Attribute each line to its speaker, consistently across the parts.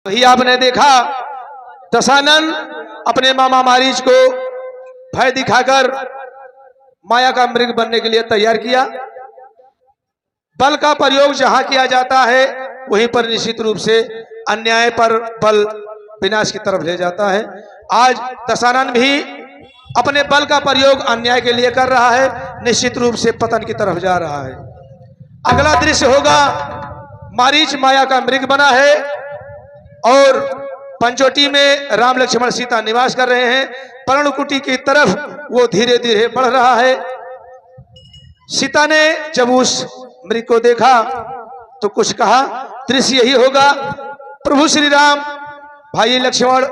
Speaker 1: वही आपने देखा दशानन अपने मामा मारीच को भय दिखाकर माया का मृग बनने के लिए तैयार किया। बल का प्रयोग जहां किया जाता है वहीं पर निश्चित रूप से अन्याय पर बल विनाश की तरफ ले जाता है। आज दशानन भी अपने बल का प्रयोग अन्याय के लिए कर रहा है, निश्चित रूप से पतन की तरफ जा रहा है। अगला दृश्य होगा मारीच माया का मृग बना है और पंचोटी में राम लक्ष्मण सीता निवास कर रहे हैं। पर्णकुटी की तरफ वो धीरे धीरे बढ़ रहा है। सीता ने जब उस मृग को देखा तो कुछ कहा। दृश्य यही होगा, प्रभु श्री राम भाई लक्ष्मण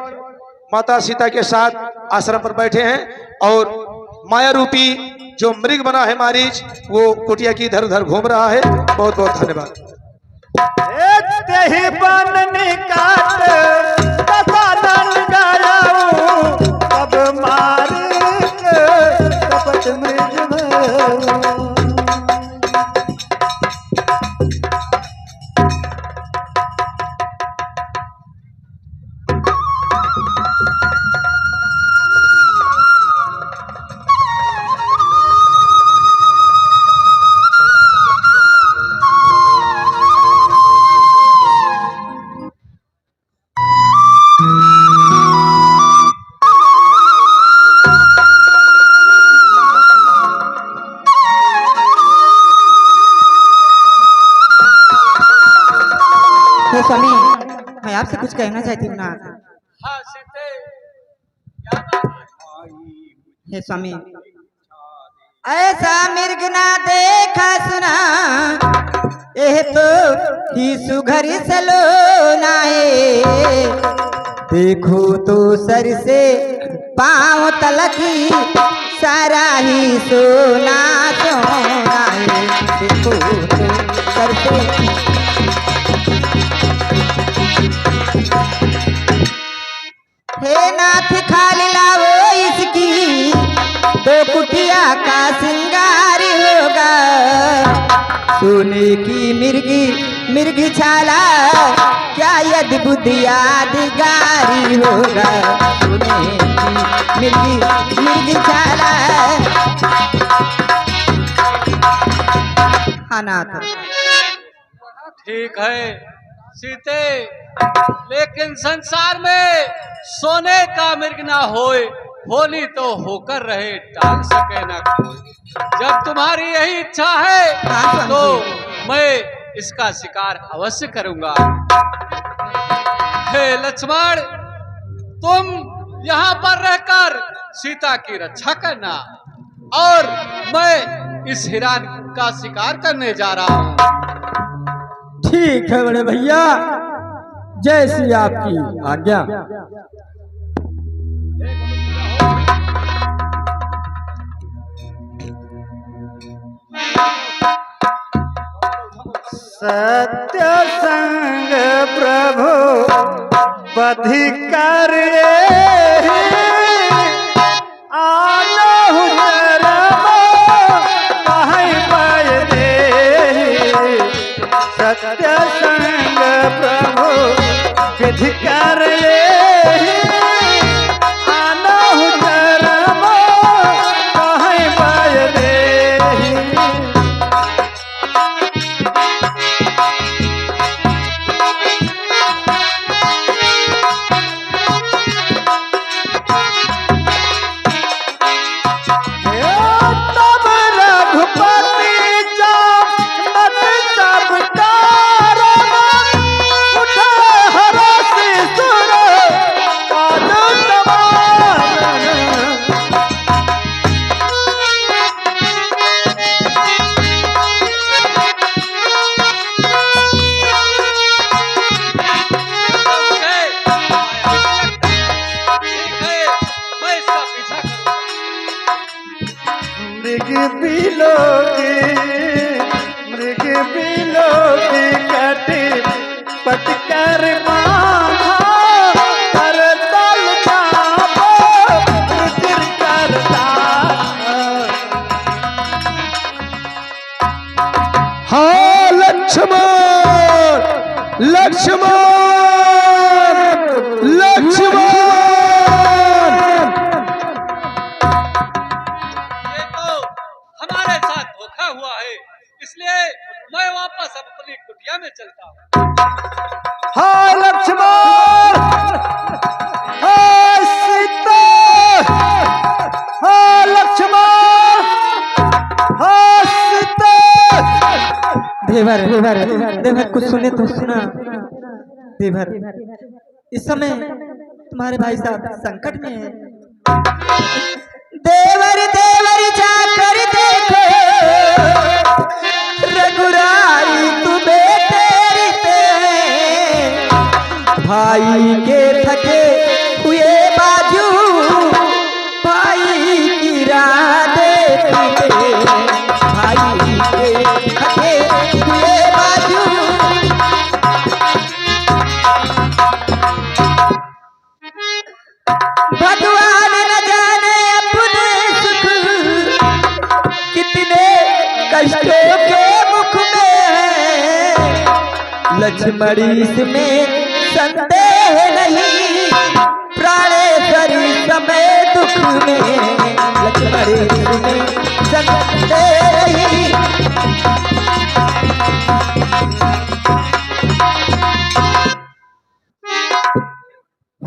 Speaker 1: माता सीता के साथ आश्रम पर बैठे हैं और माया रूपी जो मृग बना है मारीच वो कुटिया की इधर उधर घूम रहा है। बहुत बहुत धन्यवाद।
Speaker 2: स्वामी, मैं आपसे कुछ कहना चाहती हूँ ना।
Speaker 3: हाँ सीते,
Speaker 2: हे स्वामी, ऐसा मृग ना देखा सुना, यह तो ही सुघर सलोनाए। देखो तो सर से पाँव तलक सारा ही सोना सोनाए। देखो तो सर से हे नाथ खाली लाओ इसकी तो कुटिया का श्रृंगार होगा। सोने की मिर्गी छाला क्या अद्भुत यादगारी होगा। सोने की मिर्गी छाला। हाँ नाथ,
Speaker 3: ठीक है सीते, लेकिन संसार में सोने का मृग ना होए, होली तो होकर रहे, टाल सके ना कोई। जब तुम्हारी यही इच्छा है तो मैं इसका शिकार अवश्य करूंगा। हे लक्ष्मण, तुम यहाँ पर रहकर सीता की रक्षा करना और मैं इस हिरण का शिकार करने जा रहा हूँ।
Speaker 4: ठीक है बड़े भैया, जैसी आपकी आज्ञा।
Speaker 5: सत्य संग प्रभु बधि कर सत्य संग प्रभु विधि कर उठा हरा से लक्ष्मण हाँ सीता हाँ लक्ष्मण हाँ सीता।
Speaker 2: देवर देवर देवर कुछ सुने तो सुना। देवर इस समय तुम्हारे भाई साहब संकट में है। देवर देवर जाकर देखो रघुराई तुम्हें तेरी ते भाई के थके हुए बाजू भाई की राह देखते भाई के थके हुए बाजू। भगवान न जाने अपने सुख कितने कष्टों के मुख में है। लक्ष्मण इसमें संदेह नहीं प्राणेश्वरी समय दुख में लक्ष्मण इसमें संदेह नहीं।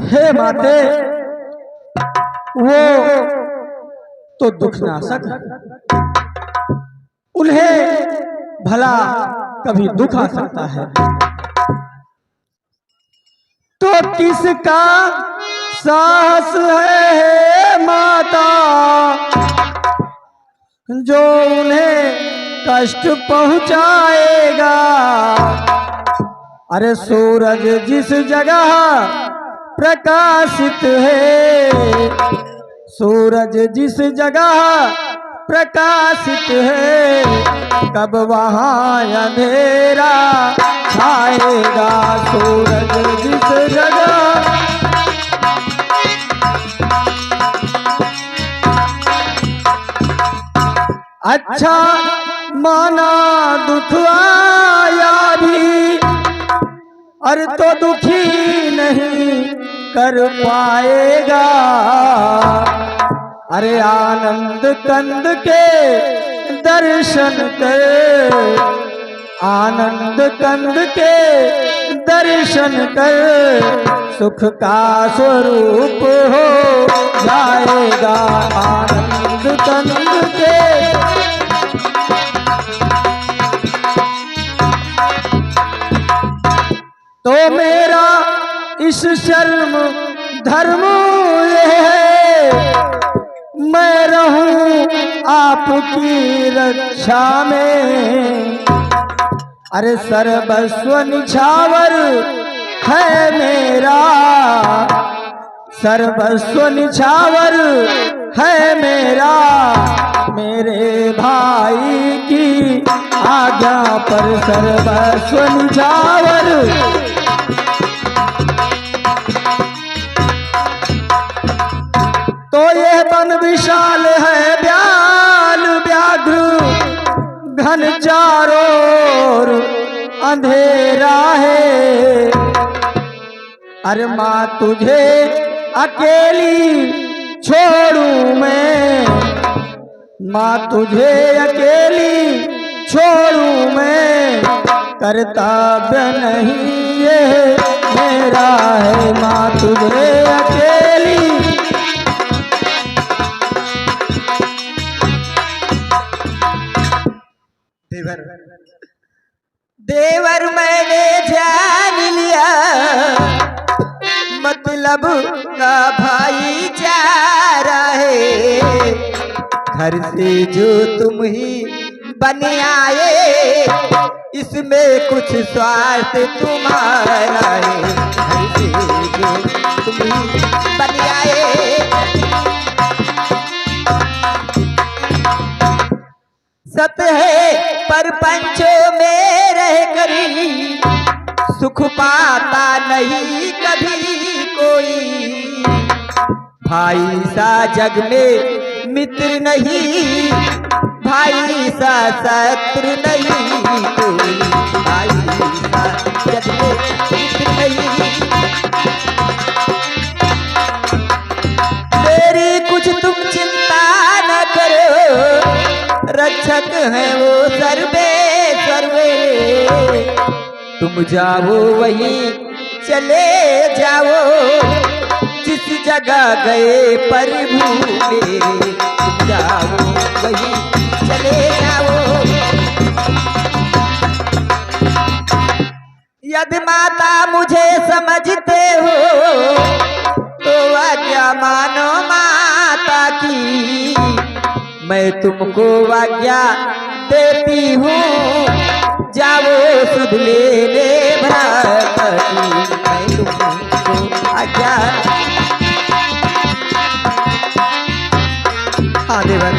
Speaker 4: हे माते वो तो दुखनाशक है, उन्हें भला कभी दुख आ सकता है तो किसका साहस है माता जो उन्हें कष्ट पहुंचाएगा। अरे सूरज जिस जगह प्रकाशित है सूरज जिस जगह प्रकाशित है कब वहाँ अंधेरा छाएगा। सूरज जिस जगह अच्छा माना दुख आया भी अरे तो दुखी नहीं कर पाएगा। अरे आनंद कंद के दर्शन कर आनंद कंद के दर्शन कर सुख का स्वरूप हो जाएगा। आनंद कंद के तो मेरा इस शर्म धर्म ये है मैं रहूं आपकी रक्षा में। अरे सर्वस्व निछावर है मेरा सर्वस्व निछावर है मेरा मेरे भाई की आज्ञा पर सर्वस्व निछावर। तो यह वन विशाल है ब्याल व्याघ्र घन चारों ओर अंधेरा है। अरे माँ तुझे अकेली छोड़ूं मैं माँ तुझे अकेली छोड़ूं मैं कर्तव्य नहीं ये मेरा है। माँ तुझे अकेली देवर मैंने जान लिया मतलब का भाईचारा है। घर से जो तुम ही बन आए इसमें कुछ स्वार्थ तुम्हारा है। घर से जो तुम ही बन आए सत्य है पर पंचों में रह करी सुख पाता नहीं कभी कोई। भाई सा जग में मित्र नहीं भाई सा शत्रु नहीं कोई। भाई सा जग में मित्र नहीं मेरी कुछ तुम चिंता न करो रक्षक है वो सर्वे सर्वे। तुम जाओ वहीं चले जाओ, जिस जगह गए प्रभु मेरे, तुम जाओ वहीं चले जाओ। यदि माता मुझे समझते हो तो आज्ञा मानो माता की, मैं तुमको आज्ञा देती हूँ, जाओ सुध लेने भ्राता की, मैं तुमको आज्ञा।
Speaker 2: हाँ देवर।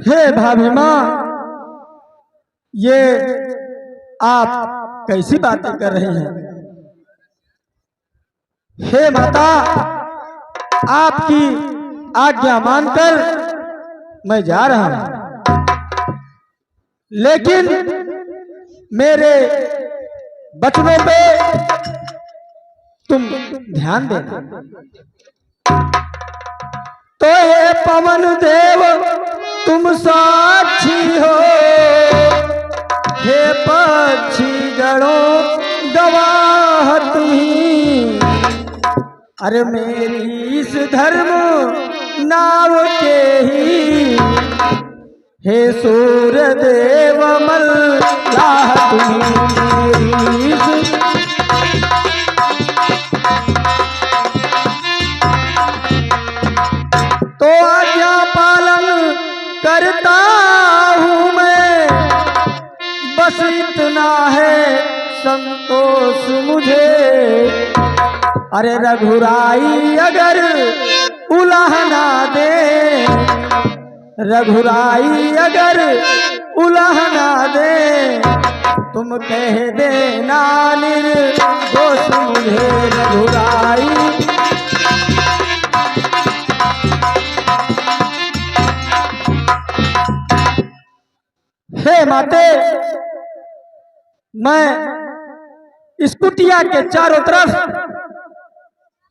Speaker 2: हे भाभी माँ, ये आप कैसी बातें कर रही हैं? हे माता, आपकी आज्ञा मानकर मैं जा रहा हूं, लेकिन मेरे बचनों पे तुम ध्यान देना। तो हे पवन देव तुम साक्षी हो, हे पक्षी गणों गवाह तुम्ही, अरे मेरी इस धर्म नाव के ही, हे सूर्य देव मल्लाह तुम्ही मेरी इस। तो आज्ञा पालन करता हूँ मैं, बस इतना है संतोष मुझे, अरे रघुराई अगर उलाहना दे, रघुराई अगर उलाहना दे, तुम कह देना निर्दोष मुझे रघुराई। हे माते, मैं इस कुटिया के चारों तरफ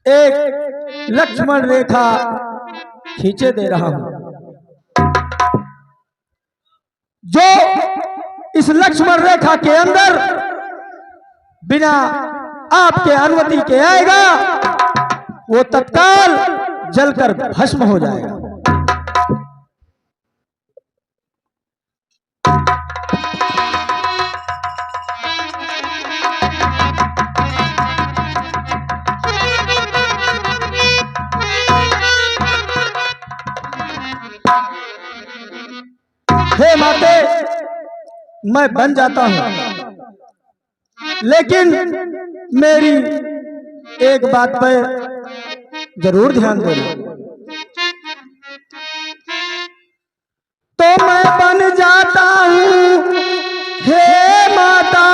Speaker 2: एक लक्ष्मण रेखा खींचे दे रहा हूं, जो इस लक्ष्मण रेखा के अंदर बिना आपके अनुमति के आएगा वो तत्काल जलकर भस्म हो जाएगा। हे माते, मैं बन जाता हूं, लेकिन मेरी एक बात पर जरूर ध्यान देना। तो मैं बन जाता हूं हे माता,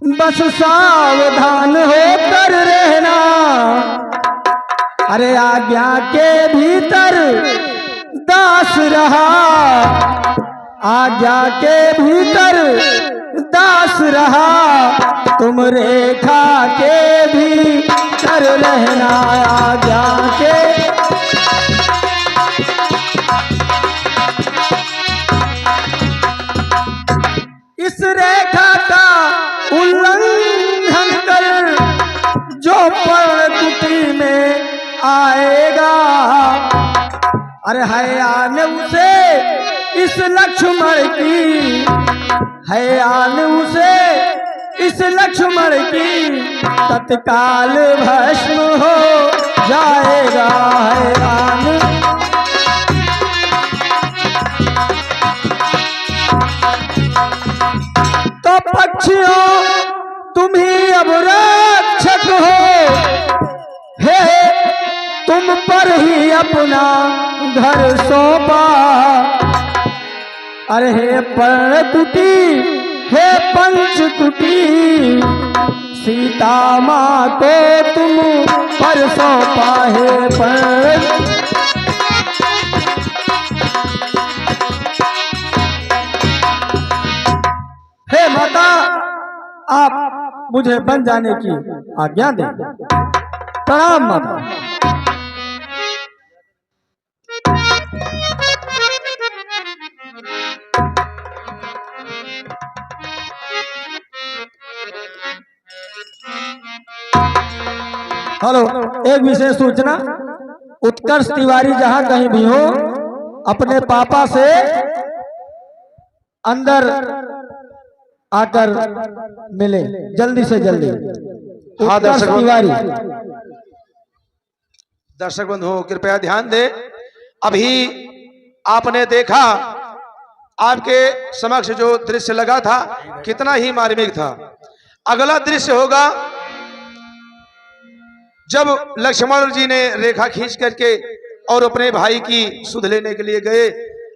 Speaker 2: बस सावधान होकर रहना, अरे आज्ञा के भीतर दास रहा, आज्ञा के भीतर दास रहा, तुम रेखा के भीतर रहना, आज्ञा के। इस रेखा का उल्लंघन कर जो पर्णकुटी में आएगा, अरे है आने उसे इस लक्ष्मण की, है आने उसे इस लक्ष्मण की, तत्काल भस्म हो जाएगा, है आने। तो पक्षियों तुम ही अब रक्षक हो, हे तुम पर ही अपना घर सौंपा, अरे हे पर्णकुटी हे पंचकुटी, सीता माँ को तुम पर सौंपा, हे पर्ण। हे माता, आप मुझे बन जाने की आज्ञा दें। प्रणाम माता।
Speaker 5: हेलो, एक विशेष सूचना। उत्कर्ष तिवारी जहां कहीं भी हो, अपने पापा से अंदर आकर मिले जल्दी से जल्दी।
Speaker 1: हाँ,
Speaker 5: उत्कर्ष
Speaker 1: दर्शक
Speaker 5: तिवारी।
Speaker 1: दर्शक बंधुओं कृपया ध्यान दें। अभी आपने देखा, आपके समक्ष जो दृश्य लगा था कितना ही मार्मिक था। अगला दृश्य होगा जब लक्ष्मण जी ने रेखा खींच करके और अपने भाई की सुध लेने के लिए गए।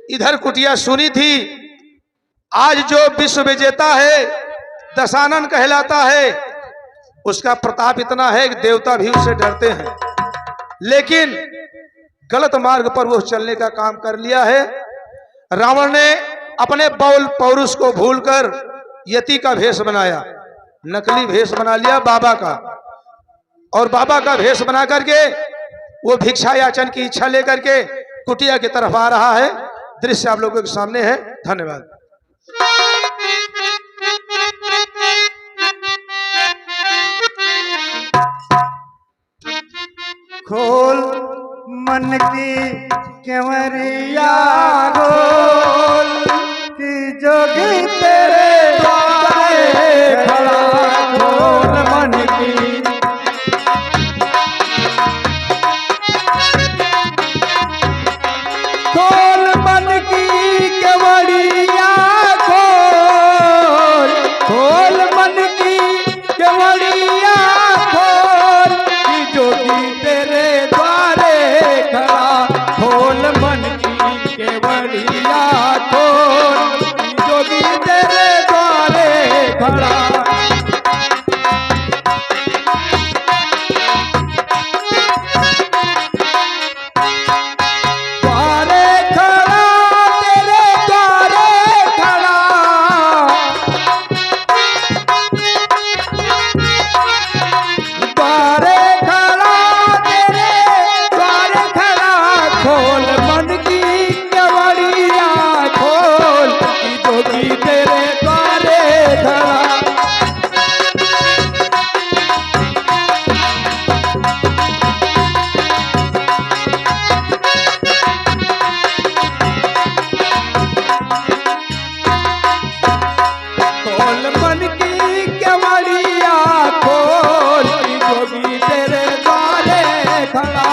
Speaker 1: इधर कुटिया सुनी थी। आज जो विश्व विजेता है, दशानन कहलाता है, उसका प्रताप इतना है कि देवता भी उससे डरते हैं। लेकिन गलत मार्ग पर वो चलने का काम कर लिया है। रावण ने अपने बौल पौरुष को भूलकर यति का भेष बनाया, नकली भेष बना लिया बाबा का, और बाबा का भेष बना करके वो भिक्षा याचन की इच्छा लेकर के कुटिया की तरफ आ रहा है। दृश्य आप लोगों के सामने है। धन्यवाद।
Speaker 5: खोल मन की केवरिया खोल कि जोगी तेरे द्वारे खड़ा। खोल मन की खोल मन की केवड़िया खोल। खोल मन की केवड़िया खोल कि जोगी तेरे द्वारे खड़ा। खोल मन की केवड़िया खोल कि जोगी तेरे द्वारे खड़ा। द्वारे खड़ा तेरे द्वारे खड़ा। द्वारे खड़ा तेरे द्वारे खड़ा। खोल मन की केवड़िया खोल कि जोगी तेरे द्वारे खड़ा। खोल मन की केवड़िया खोल कि जोगी तेरे द्वारे खड़ा।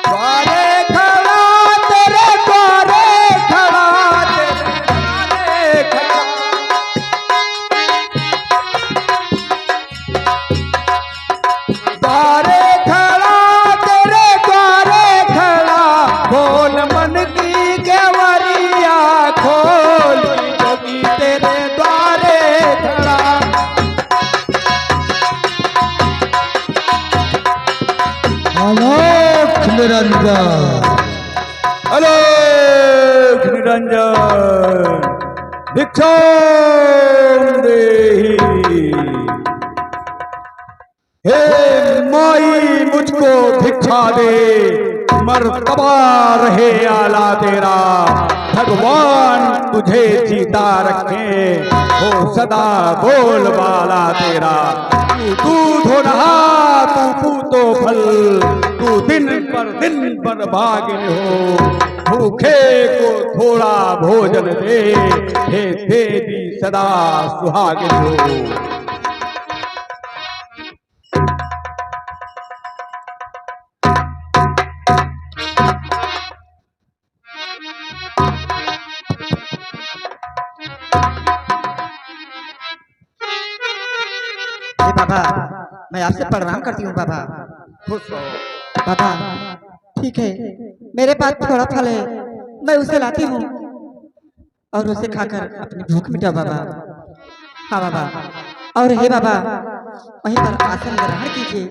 Speaker 5: द्वारे खड़ा तेरे द्वारे खड़ा। तेरे द्वारे खड़ा। द्वारे खड़ा तेरे द्वारे खड़ा। खोल मन की केवड़िया खोल कि जोगी तेरे द्वारे खड़ा।
Speaker 1: आलोक निरंजन,
Speaker 5: आलोक निरंजन भिक्षाम देहि। हे माई मुझको भिक्षा दे, मर्तबा रहे आला तेरा। भगवान तुझे जीता रखे, हो सदा बोल बाला तेरा। तू दूध हो रहा तू पूतो फल, तू दिन पर भागिन हो। भूखे को थोड़ा भोजन दे, हे देवी सदा सुहागिन हो।
Speaker 2: हे बाबा, मैं आपसे प्रणाम करती हूँ बाबा।
Speaker 5: खुश रहो।
Speaker 2: बाबा ठीक है, मेरे पास थोड़ा फल है, मैं उसे लाती हूँ और उसे खाकर अपनी भूख मिटाओ बाबा। हाँ बाबा। और हे बाबा, वहीं पर आसन ग्रहण कीजिए।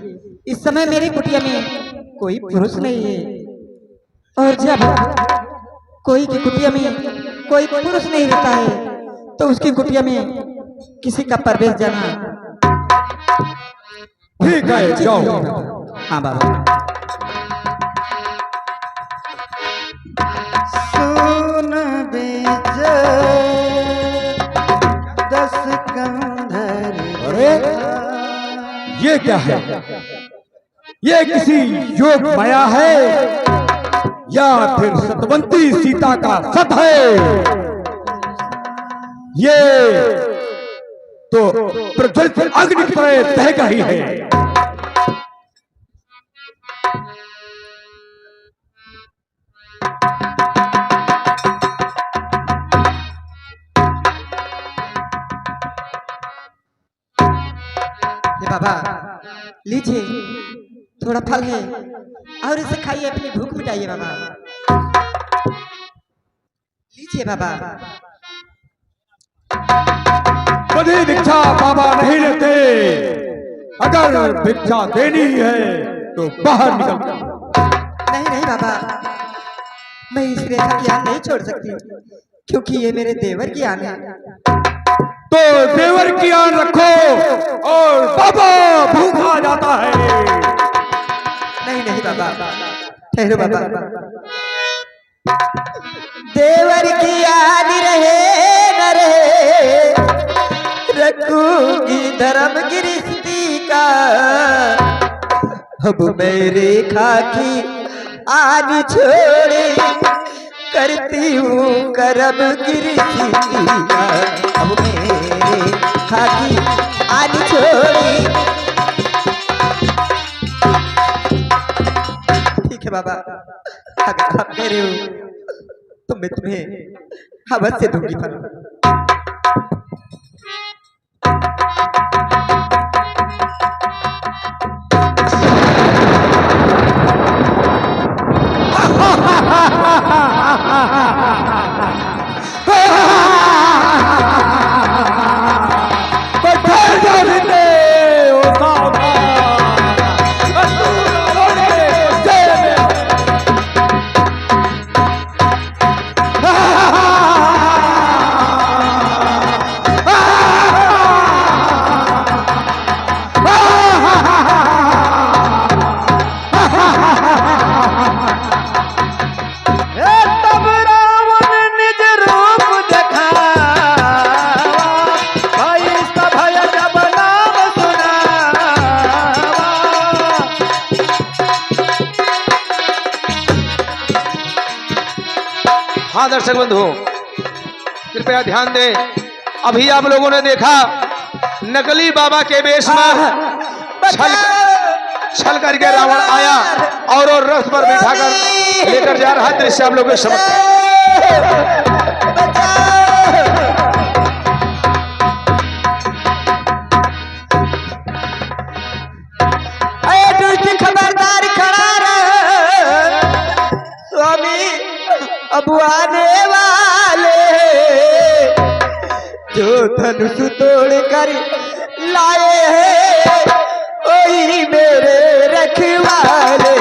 Speaker 2: इस समय मेरी कुटिया में कोई पुरुष नहीं है, और जब कोई की कुटिया में कोई पुरुष नहीं रहता है तो उसकी कुटिया में किसी का प्रवेश जाना
Speaker 5: ठीक है, जाओ।
Speaker 2: हाँ बाबा।
Speaker 5: सुन ये क्या है? ये किसी योग माया है या फिर सतवंती सीता का सत है? ये तो प्रज्वलित अग्नि की तरह दहका ही है।
Speaker 2: ये बाबा लीजिए, थोड़ा फल है और इसे खाइए, अपनी भूख मिटाइए बाबा। लीजिए बाबा।
Speaker 5: कभी भिक्षा बाबा नहीं लेते, अगर भिक्षा देनी है तो बाहर निकल।
Speaker 2: नहीं नहीं बाबा, मैं इस रेखा की आन नहीं छोड़ सकती, क्योंकि ये मेरे देवर की आन है।
Speaker 5: तो देवर की आन रखो और बाबा भूखा जाता है।
Speaker 2: नहीं नहीं बाबा, ठहरो बाबा। देवर की आन रहे न रहे, रखूंगी धर्म गिरस्ती का। अब मैं रेखा की आन छोड़े, करती हूँ करम गिरस्ती का। अब मैं रेखा की आन छोड़ी। ठीक है बाबा, अगर आप कह रहे हो तो मैं तुम्हें अवश्य दूंगी फल।
Speaker 1: हाँ दर्शक बंधु, कृपया ध्यान दें। अभी आप लोगों ने देखा नकली बाबा के वेश में छल करके रावण आया और रथ पर बिठाकर लेकर जा रहा दृश्य आप लोगों के समझ।
Speaker 2: खबरदार खड़ा रहे, स्वामी अब आने वाले, जो धनुष तोड़ कर लाए हैं वही मेरे रखवाले।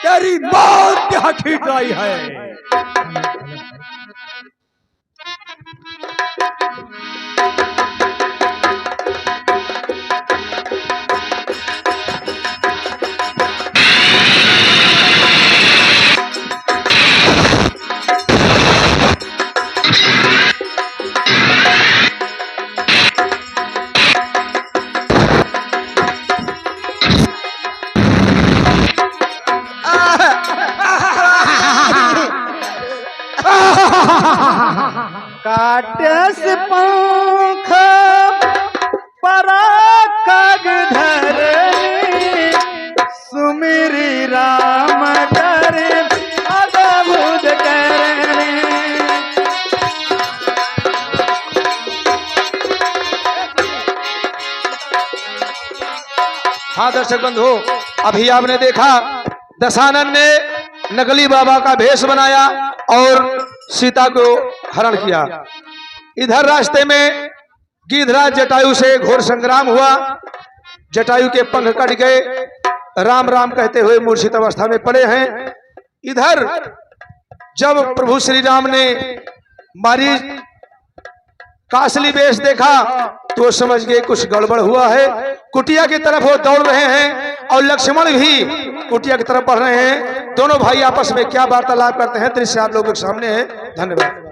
Speaker 5: तेरी मौत यहाँ खींच आई है।
Speaker 4: शंख पराग धरनी सुमिरी राम करे अद्भुत करनी।
Speaker 1: हाँ दर्शक बंधु, अभी आपने देखा दशानन ने नकली बाबा का भेष बनाया और सीता को हरण किया। इधर रास्ते में गिद्धराज जटायु से घोर संग्राम हुआ। जटायु के पंख कट गए, राम राम कहते हुए मूर्छित अवस्था में पड़े हैं। इधर जब प्रभु श्री राम ने मारीच का असली वेश देखा तो समझ गए कुछ गड़बड़ हुआ है। कुटिया की तरफ वो दौड़ रहे हैं और लक्ष्मण भी कुटिया की तरफ बढ़ रहे हैं। दोनों भाई आपस में क्या वार्तालाप करते हैं दृश्य आप लोगों के सामने है। धन्यवाद।